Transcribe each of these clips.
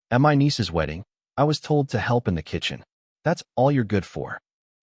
At my niece's wedding, I was told to help in the kitchen. That's all you're good for.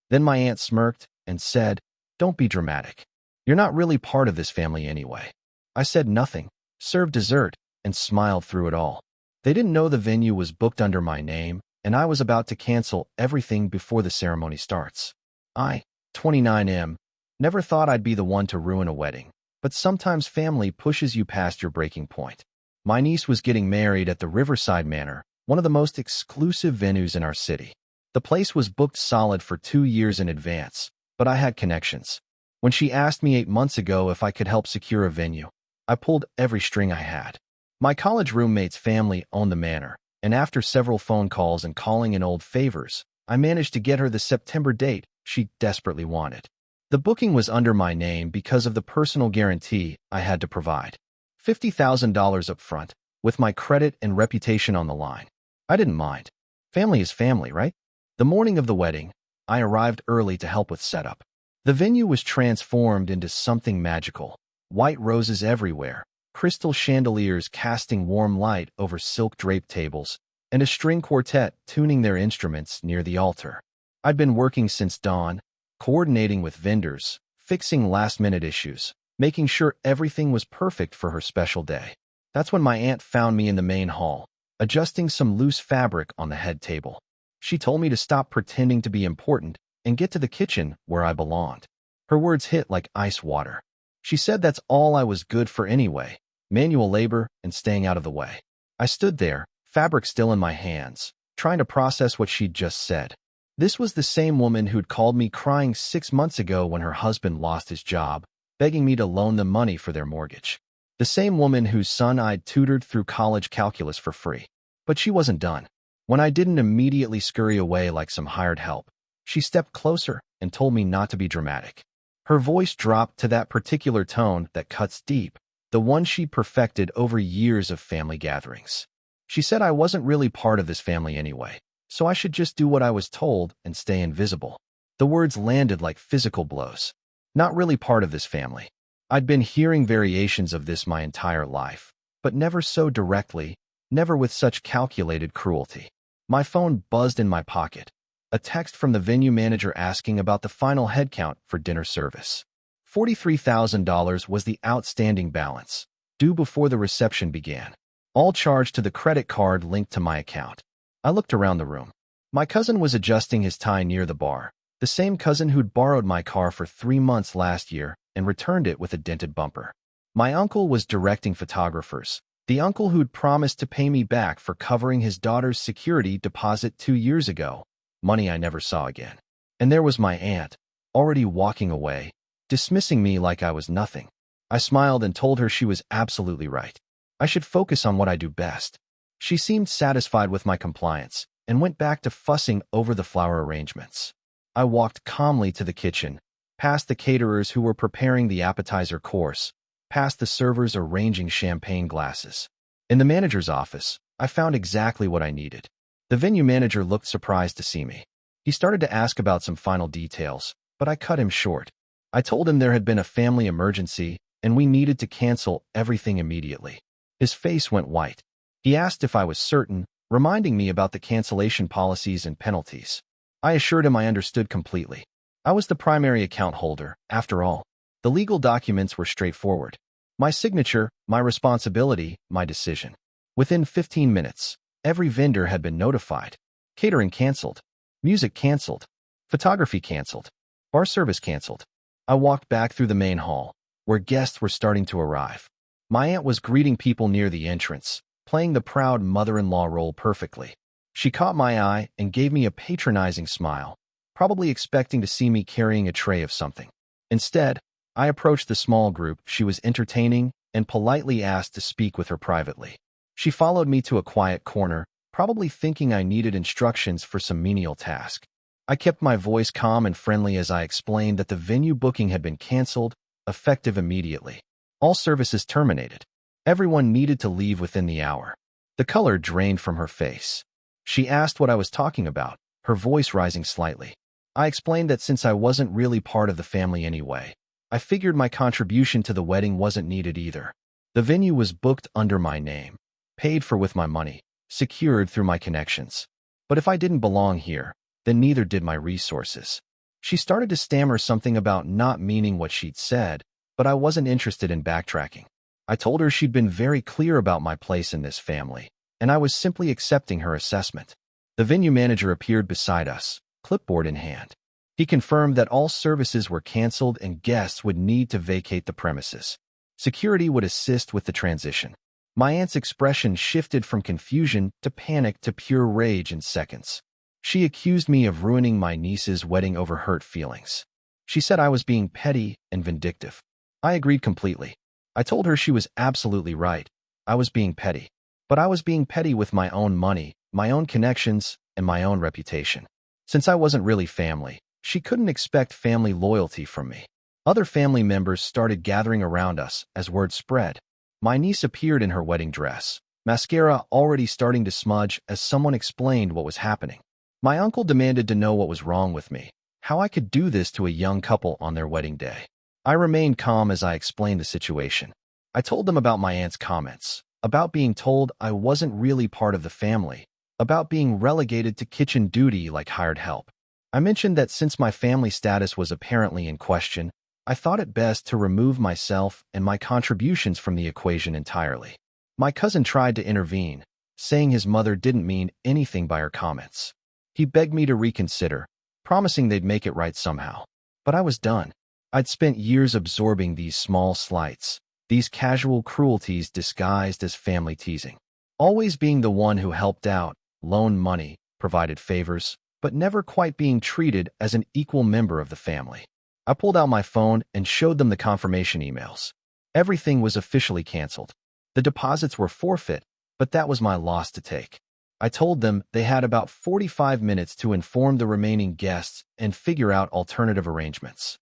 Then my aunt smirked and said, "Don't be dramatic. You're not really part of this family anyway." I said nothing, served dessert, and smiled through it all. They didn't know the venue was booked under my name, and I was about to cancel everything before the ceremony starts. I, 29M, never thought I'd be the one to ruin a wedding, but sometimes family pushes you past your breaking point. My niece was getting married at the Riverside Manor, one of the most exclusive venues in our city. The place was booked solid for 2 years in advance, but I had connections. When she asked me 8 months ago if I could help secure a venue, I pulled every string I had. My college roommate's family owned the manor, and after several phone calls and calling in old favors, I managed to get her the September date she desperately wanted. The booking was under my name because of the personal guarantee I had to provide. $50,000 up front, with my credit and reputation on the line. I didn't mind. Family is family, right? The morning of the wedding, I arrived early to help with setup. The venue was transformed into something magical. White roses everywhere, crystal chandeliers casting warm light over silk-draped tables, and a string quartet tuning their instruments near the altar. I'd been working since dawn, coordinating with vendors, fixing last-minute issues, making sure everything was perfect for her special day. That's when my aunt found me in the main hall, adjusting some loose fabric on the head table. She told me to stop pretending to be important and get to the kitchen where I belonged. Her words hit like ice water. She said that's all I was good for anyway, manual labor and staying out of the way. I stood there, fabric still in my hands, trying to process what she'd just said. This was the same woman who'd called me crying 6 months ago when her husband lost his job, begging me to loan them money for their mortgage. The same woman whose son I'd tutored through college calculus for free. But she wasn't done. When I didn't immediately scurry away like some hired help, she stepped closer and told me not to be dramatic. Her voice dropped to that particular tone that cuts deep, the one she perfected over years of family gatherings. She said I wasn't really part of this family anyway, so I should just do what I was told and stay invisible. The words landed like physical blows. Not really part of this family. I'd been hearing variations of this my entire life, but never so directly, never with such calculated cruelty. My phone buzzed in my pocket. A text from the venue manager asking about the final headcount for dinner service. $43,000 was the outstanding balance, due before the reception began, all charged to the credit card linked to my account. I looked around the room. My cousin was adjusting his tie near the bar, the same cousin who'd borrowed my car for 3 months last year and returned it with a dented bumper. My uncle was directing photographers, the uncle who'd promised to pay me back for covering his daughter's security deposit 2 years ago, money I never saw again. And there was my aunt, already walking away, dismissing me like I was nothing. I smiled and told her she was absolutely right. I should focus on what I do best. She seemed satisfied with my compliance and went back to fussing over the flower arrangements. I walked calmly to the kitchen, past the caterers who were preparing the appetizer course, past the servers arranging champagne glasses. In the manager's office, I found exactly what I needed. The venue manager looked surprised to see me. He started to ask about some final details, but I cut him short. I told him there had been a family emergency and we needed to cancel everything immediately. His face went white. He asked if I was certain, reminding me about the cancellation policies and penalties. I assured him I understood completely. I was the primary account holder, after all. The legal documents were straightforward. My signature, my responsibility, my decision. Within 15 minutes, every vendor had been notified. Catering canceled. Music canceled. Photography canceled. Bar service canceled. I walked back through the main hall, where guests were starting to arrive. My aunt was greeting people near the entrance, playing the proud mother-in-law role perfectly. She caught my eye and gave me a patronizing smile, probably expecting to see me carrying a tray of something. Instead, I approached the small group she was entertaining and politely asked to speak with her privately. She followed me to a quiet corner, probably thinking I needed instructions for some menial task. I kept my voice calm and friendly as I explained that the venue booking had been canceled, effective immediately. All services terminated. Everyone needed to leave within the hour. The color drained from her face. She asked what I was talking about, her voice rising slightly. I explained that since I wasn't really part of the family anyway, I figured my contribution to the wedding wasn't needed either. The venue was booked under my name, paid for with my money, secured through my connections. But if I didn't belong here, then neither did my resources. She started to stammer something about not meaning what she'd said, but I wasn't interested in backtracking. I told her she'd been very clear about my place in this family, and I was simply accepting her assessment. The venue manager appeared beside us, clipboard in hand. He confirmed that all services were canceled and guests would need to vacate the premises. Security would assist with the transition. My aunt's expression shifted from confusion to panic to pure rage in seconds. She accused me of ruining my niece's wedding over hurt feelings. She said I was being petty and vindictive. I agreed completely. I told her she was absolutely right. I was being petty. But I was being petty with my own money, my own connections, and my own reputation. Since I wasn't really family, she couldn't expect family loyalty from me. Other family members started gathering around us as word spread. My niece appeared in her wedding dress, mascara already starting to smudge as someone explained what was happening. My uncle demanded to know what was wrong with me, how I could do this to a young couple on their wedding day. I remained calm as I explained the situation. I told them about my aunt's comments, about being told I wasn't really part of the family, about being relegated to kitchen duty like hired help. I mentioned that since my family status was apparently in question, I thought it best to remove myself and my contributions from the equation entirely. My cousin tried to intervene, saying his mother didn't mean anything by her comments. He begged me to reconsider, promising they'd make it right somehow. But I was done. I'd spent years absorbing these small slights, these casual cruelties disguised as family teasing. Always being the one who helped out, loaned money, provided favors, but never quite being treated as an equal member of the family. I pulled out my phone and showed them the confirmation emails. Everything was officially canceled. The deposits were forfeit, but that was my loss to take. I told them they had about 45 minutes to inform the remaining guests and figure out alternative arrangements.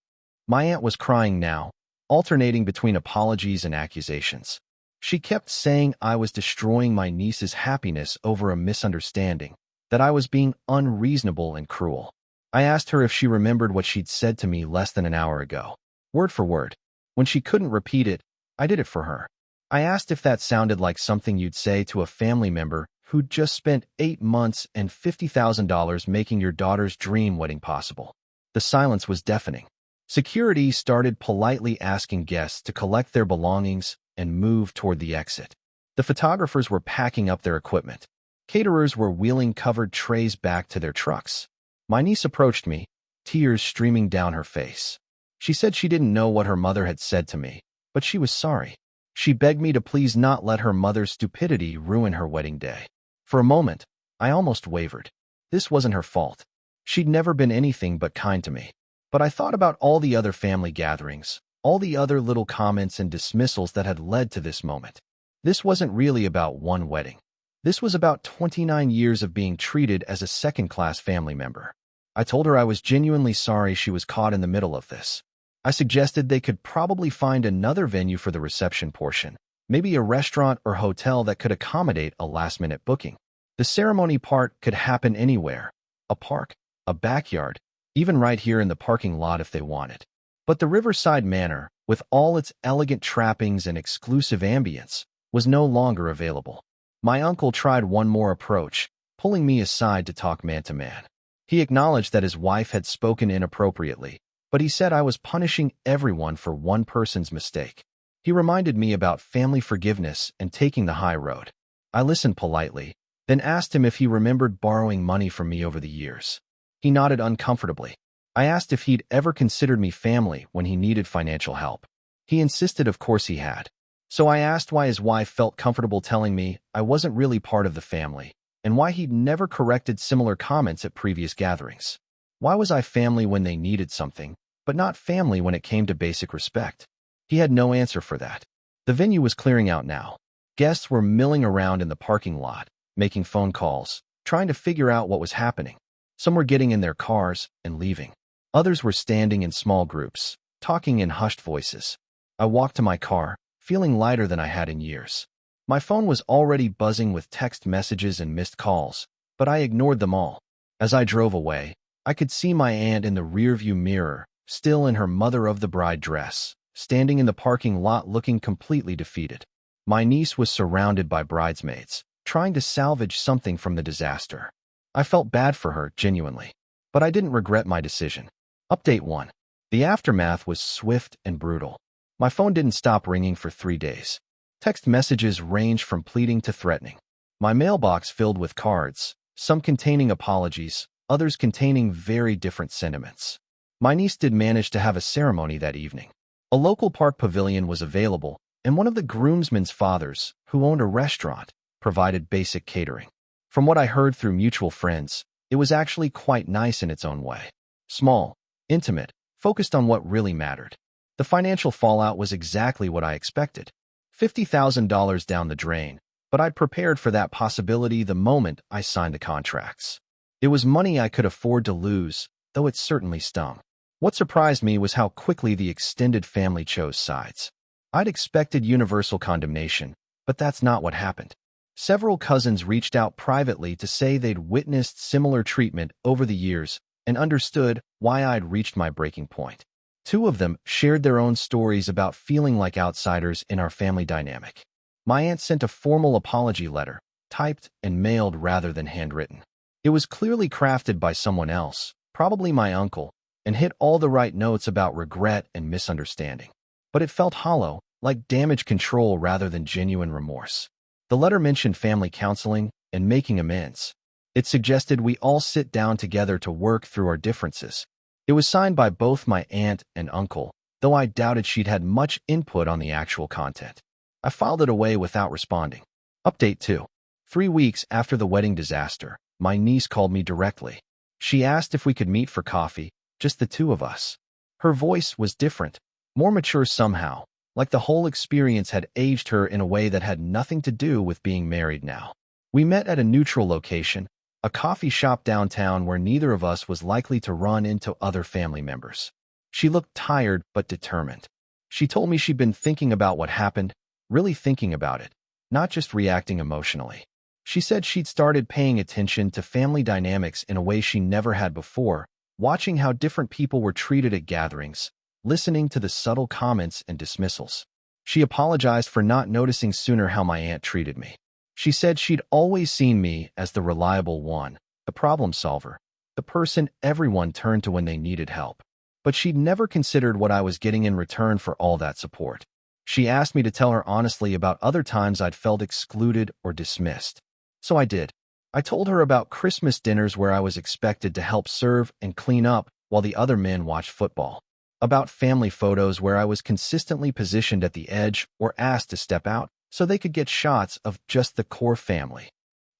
My aunt was crying now, alternating between apologies and accusations. She kept saying I was destroying my niece's happiness over a misunderstanding, that I was being unreasonable and cruel. I asked her if she remembered what she'd said to me less than an hour ago, word for word. When she couldn't repeat it, I did it for her. I asked if that sounded like something you'd say to a family member who'd just spent 8 months and $50,000 making your daughter's dream wedding possible. The silence was deafening. Security started politely asking guests to collect their belongings and move toward the exit. The photographers were packing up their equipment. Caterers were wheeling covered trays back to their trucks. My niece approached me, tears streaming down her face. She said she didn't know what her mother had said to me, but she was sorry. She begged me to please not let her mother's stupidity ruin her wedding day. For a moment, I almost wavered. This wasn't her fault. She'd never been anything but kind to me. But I thought about all the other family gatherings, all the other little comments and dismissals that had led to this moment. This wasn't really about one wedding. This was about 29 years of being treated as a second-class family member. I told her I was genuinely sorry she was caught in the middle of this. I suggested they could probably find another venue for the reception portion, maybe a restaurant or hotel that could accommodate a last-minute booking. The ceremony part could happen anywhere, a park, a backyard, even right here in the parking lot if they wanted. But the Riverside Manor, with all its elegant trappings and exclusive ambience, was no longer available. My uncle tried one more approach, pulling me aside to talk man-to-man. He acknowledged that his wife had spoken inappropriately, but he said I was punishing everyone for one person's mistake. He reminded me about family forgiveness and taking the high road. I listened politely, then asked him if he remembered borrowing money from me over the years. He nodded uncomfortably. I asked if he'd ever considered me family when he needed financial help. He insisted of course he had. So I asked why his wife felt comfortable telling me I wasn't really part of the family, and why he'd never corrected similar comments at previous gatherings. Why was I family when they needed something, but not family when it came to basic respect? He had no answer for that. The venue was clearing out now. Guests were milling around in the parking lot, making phone calls, trying to figure out what was happening. Some were getting in their cars and leaving. Others were standing in small groups, talking in hushed voices. I walked to my car, feeling lighter than I had in years. My phone was already buzzing with text messages and missed calls, but I ignored them all. As I drove away, I could see my aunt in the rearview mirror, still in her mother-of-the-bride dress, standing in the parking lot looking completely defeated. My niece was surrounded by bridesmaids, trying to salvage something from the disaster. I felt bad for her, genuinely. But I didn't regret my decision. Update 1. The aftermath was swift and brutal. My phone didn't stop ringing for 3 days. Text messages ranged from pleading to threatening. My mailbox filled with cards, some containing apologies, others containing very different sentiments. My niece did manage to have a ceremony that evening. A local park pavilion was available, and one of the groomsmen's fathers, who owned a restaurant, provided basic catering. From what I heard through mutual friends, it was actually quite nice in its own way. Small, intimate, focused on what really mattered. The financial fallout was exactly what I expected. $50,000 down the drain, but I'd prepared for that possibility the moment I signed the contracts. It was money I could afford to lose, though it certainly stung. What surprised me was how quickly the extended family chose sides. I'd expected universal condemnation, but that's not what happened. Several cousins reached out privately to say they'd witnessed similar treatment over the years and understood why I'd reached my breaking point. 2 of them shared their own stories about feeling like outsiders in our family dynamic. My aunt sent a formal apology letter, typed and mailed rather than handwritten. It was clearly crafted by someone else, probably my uncle, and hit all the right notes about regret and misunderstanding. But it felt hollow, like damage control rather than genuine remorse. The letter mentioned family counseling and making amends. It suggested we all sit down together to work through our differences. It was signed by both my aunt and uncle, though I doubted she'd had much input on the actual content. I filed it away without responding. Update 2. 3 weeks after the wedding disaster, my niece called me directly. She asked if we could meet for coffee, just the 2 of us. Her voice was different, more mature somehow, like the whole experience had aged her in a way that had nothing to do with being married now. We met at a neutral location, a coffee shop downtown where neither of us was likely to run into other family members. She looked tired but determined. She told me she'd been thinking about what happened, really thinking about it, not just reacting emotionally. She said she'd started paying attention to family dynamics in a way she never had before, watching how different people were treated at gatherings, listening to the subtle comments and dismissals. She apologized for not noticing sooner how my aunt treated me. She said she'd always seen me as the reliable one, the problem solver, the person everyone turned to when they needed help. But she'd never considered what I was getting in return for all that support. She asked me to tell her honestly about other times I'd felt excluded or dismissed. So I did. I told her about Christmas dinners where I was expected to help serve and clean up while the other men watched football. About family photos where I was consistently positioned at the edge or asked to step out so they could get shots of just the core family.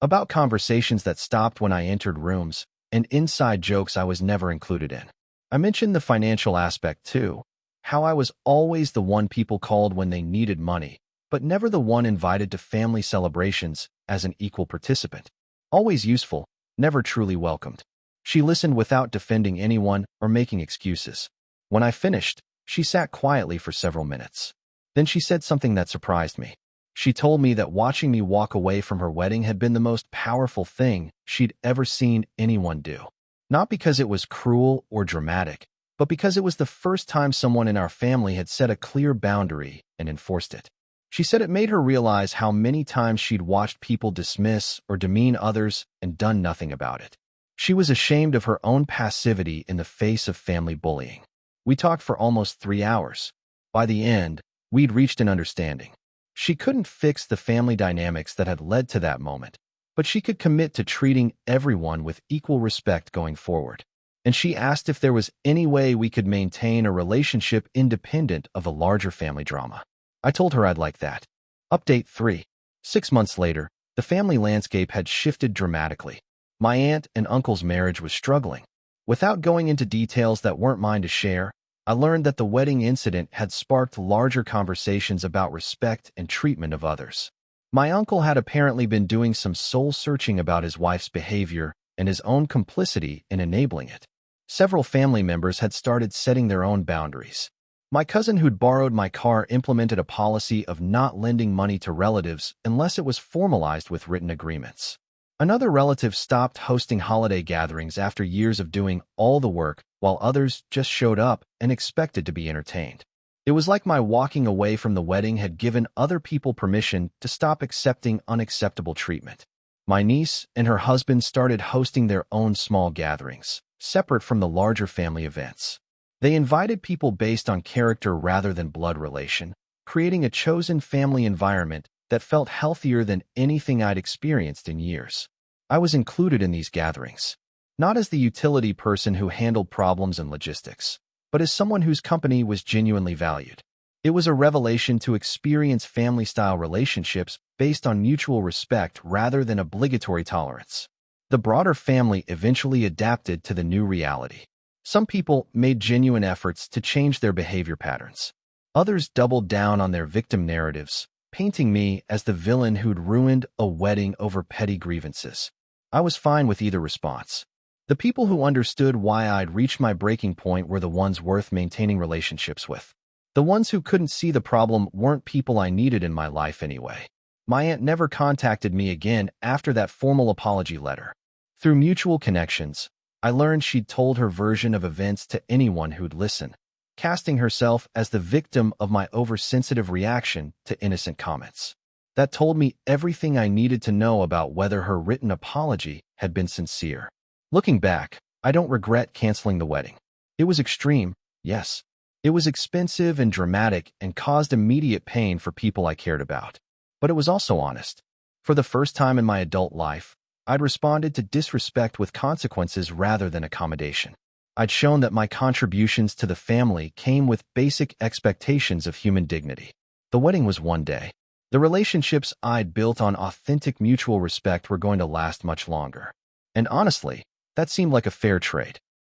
About conversations that stopped when I entered rooms and inside jokes I was never included in. I mentioned the financial aspect too, how I was always the one people called when they needed money, but never the one invited to family celebrations as an equal participant. Always useful, never truly welcomed. She listened without defending anyone or making excuses. When I finished, she sat quietly for several minutes. Then she said something that surprised me. She told me that watching me walk away from her wedding had been the most powerful thing she'd ever seen anyone do. Not because it was cruel or dramatic, but because it was the first time someone in our family had set a clear boundary and enforced it. She said it made her realize how many times she'd watched people dismiss or demean others and done nothing about it. She was ashamed of her own passivity in the face of family bullying. We talked for almost 3 hours. By the end, we'd reached an understanding. She couldn't fix the family dynamics that had led to that moment, but she could commit to treating everyone with equal respect going forward. And she asked if there was any way we could maintain a relationship independent of a larger family drama. I told her I'd like that. Update 3. 6 months later, the family landscape had shifted dramatically. My aunt and uncle's marriage was struggling. Without going into details that weren't mine to share, I learned that the wedding incident had sparked larger conversations about respect and treatment of others. My uncle had apparently been doing some soul-searching about his wife's behavior and his own complicity in enabling it. Several family members had started setting their own boundaries. My cousin who'd borrowed my car implemented a policy of not lending money to relatives unless it was formalized with written agreements. Another relative stopped hosting holiday gatherings after years of doing all the work, while others just showed up and expected to be entertained. It was like my walking away from the wedding had given other people permission to stop accepting unacceptable treatment. My niece and her husband started hosting their own small gatherings, separate from the larger family events. They invited people based on character rather than blood relation, creating a chosen family environment that felt healthier than anything I'd experienced in years. I was included in these gatherings, not as the utility person who handled problems and logistics, but as someone whose company was genuinely valued. It was a revelation to experience family-style relationships based on mutual respect rather than obligatory tolerance. The broader family eventually adapted to the new reality. Some people made genuine efforts to change their behavior patterns. Others doubled down on their victim narratives, painting me as the villain who'd ruined a wedding over petty grievances. I was fine with either response. The people who understood why I'd reached my breaking point were the ones worth maintaining relationships with. The ones who couldn't see the problem weren't people I needed in my life anyway. My aunt never contacted me again after that formal apology letter. Through mutual connections, I learned she'd told her version of events to anyone who'd listen, casting herself as the victim of my oversensitive reaction to innocent comments. That told me everything I needed to know about whether her written apology had been sincere. Looking back, I don't regret canceling the wedding. It was extreme, yes. It was expensive and dramatic and caused immediate pain for people I cared about. But it was also honest. For the first time in my adult life, I'd responded to disrespect with consequences rather than accommodation. I'd shown that my contributions to the family came with basic expectations of human dignity. The wedding was one day. The relationships I'd built on authentic mutual respect were going to last much longer. And honestly, that seemed like a fair trade.